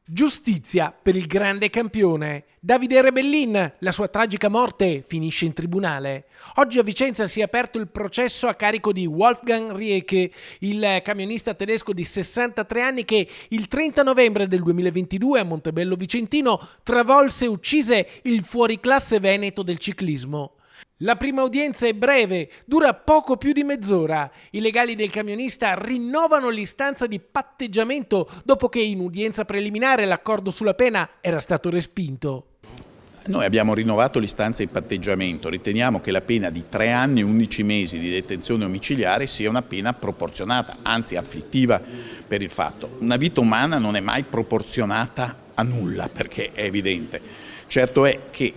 Giustizia per il grande campione. Davide Rebellin, la sua tragica morte finisce in tribunale. Oggi a Vicenza si è aperto il processo a carico di Wolfgang Rieke, il camionista tedesco di 63 anni che il 30 novembre del 2022 a Montebello Vicentino travolse e uccise il fuoriclasse veneto del ciclismo. La prima udienza è breve, dura poco più di mezz'ora. I legali del camionista rinnovano l'istanza di patteggiamento dopo che in udienza preliminare l'accordo sulla pena era stato respinto. Noi abbiamo rinnovato l'istanza di patteggiamento, riteniamo che la pena di 3 anni e 11 mesi di detenzione domiciliare sia una pena proporzionata, anzi afflittiva per il fatto. Una vita umana non è mai proporzionata a nulla, perché è evidente. Certo è che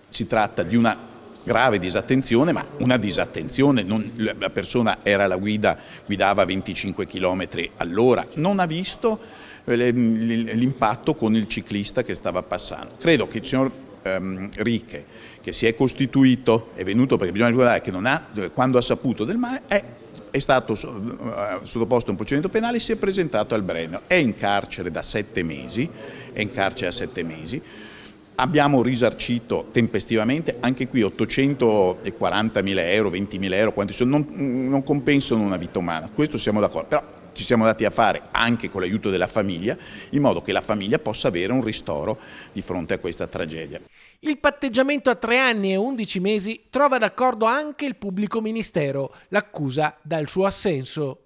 si tratta di una grave disattenzione, ma una disattenzione, la persona era alla guida, guidava a 25 km all'ora, non ha visto l'impatto con il ciclista che stava passando. Credo che il signor Rieke, che si è costituito, è venuto perché bisogna ricordare che quando ha saputo del male è stato sottoposto a un procedimento penale e si è presentato al Brennero, è in carcere da 7 mesi, Abbiamo risarcito tempestivamente, anche qui 840.000 euro, 20.000 euro, quanti sono, non compensano una vita umana, questo siamo d'accordo, però ci siamo dati a fare anche con l'aiuto della famiglia, in modo che la famiglia possa avere un ristoro di fronte a questa tragedia. Il patteggiamento a 3 anni e 11 mesi trova d'accordo anche il pubblico ministero, l'accusa dà il suo assenso.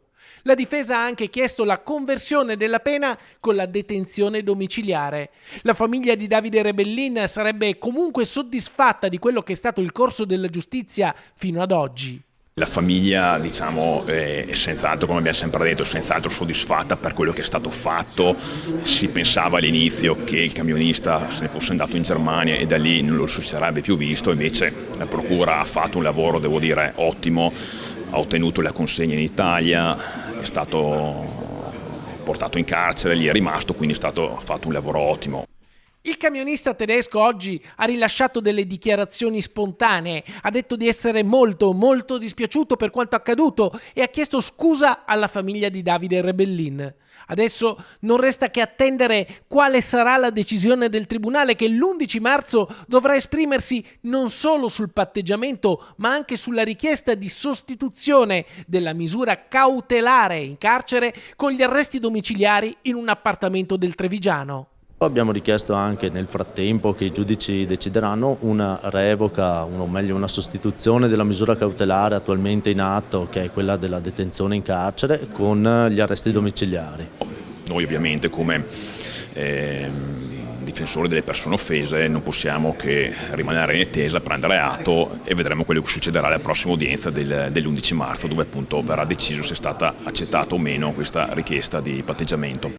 La difesa ha anche chiesto la conversione della pena con la detenzione domiciliare. La famiglia di Davide Rebellin sarebbe comunque soddisfatta di quello che è stato il corso della giustizia fino ad oggi. La famiglia, è senz'altro, come abbiamo sempre detto, senz'altro soddisfatta per quello che è stato fatto. Si pensava all'inizio che il camionista se ne fosse andato in Germania e da lì non lo si sarebbe più visto, invece la procura ha fatto un lavoro, devo dire, ottimo, ha ottenuto la consegna in Italia, è stato portato in carcere, lì è rimasto, quindi ha fatto un lavoro ottimo. Il camionista tedesco oggi ha rilasciato delle dichiarazioni spontanee, ha detto di essere molto dispiaciuto per quanto accaduto e ha chiesto scusa alla famiglia di Davide Rebellin. Adesso non resta che attendere quale sarà la decisione del tribunale che l'11 marzo dovrà esprimersi non solo sul patteggiamento ma anche sulla richiesta di sostituzione della misura cautelare in carcere con gli arresti domiciliari in un appartamento del Trevigiano. Abbiamo richiesto anche nel frattempo che i giudici decideranno una revoca, o meglio una sostituzione della misura cautelare attualmente in atto, che è quella della detenzione in carcere, con gli arresti domiciliari. Noi ovviamente come difensori delle persone offese non possiamo che rimanere in attesa, prendere atto e vedremo quello che succederà alla prossima udienza dell'11 marzo, dove appunto verrà deciso se è stata accettata o meno questa richiesta di patteggiamento.